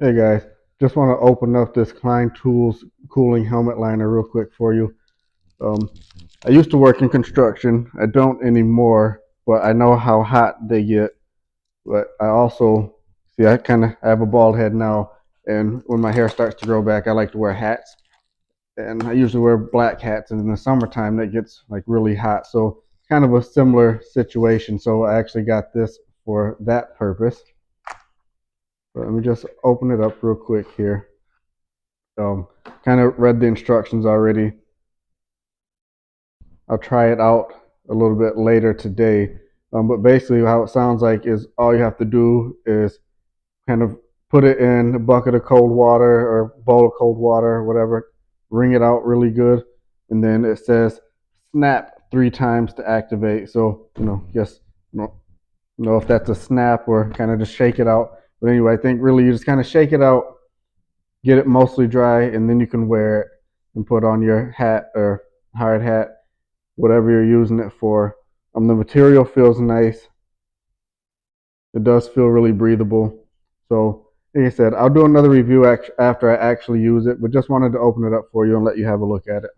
Hey guys, just want to open up this Klein Tools cooling helmet liner real quick for you. Um, I used to work in construction. I don't anymore, but I know how hot they get. But I also see I kind of have a bald head now, and when my hair starts to grow back, I like to wear hats, and I usually wear black hats. And in the summertime, that gets like really hot, so kind of a similar situation. So I actually got this for that purpose. But let me just open it up real quick here. Kind of read the instructions already. I'll try it out a little bit later today. But basically, how it sounds like is all you have to do is kind of put it in a bucket of cold water or bowl of cold water or whatever, wring it out really good, and then it says snap 3 times to activate. So, just know if that's a snap or kind of just shake it out. But anyway, I think really you just kind of shake it out, get it mostly dry, and then you can wear it and put on your hat or hard hat, whatever you're using it for. The material feels nice. It does feel really breathable. So, like I said, I'll do another review after I actually use it, but just wanted to open it up for you and let you have a look at it.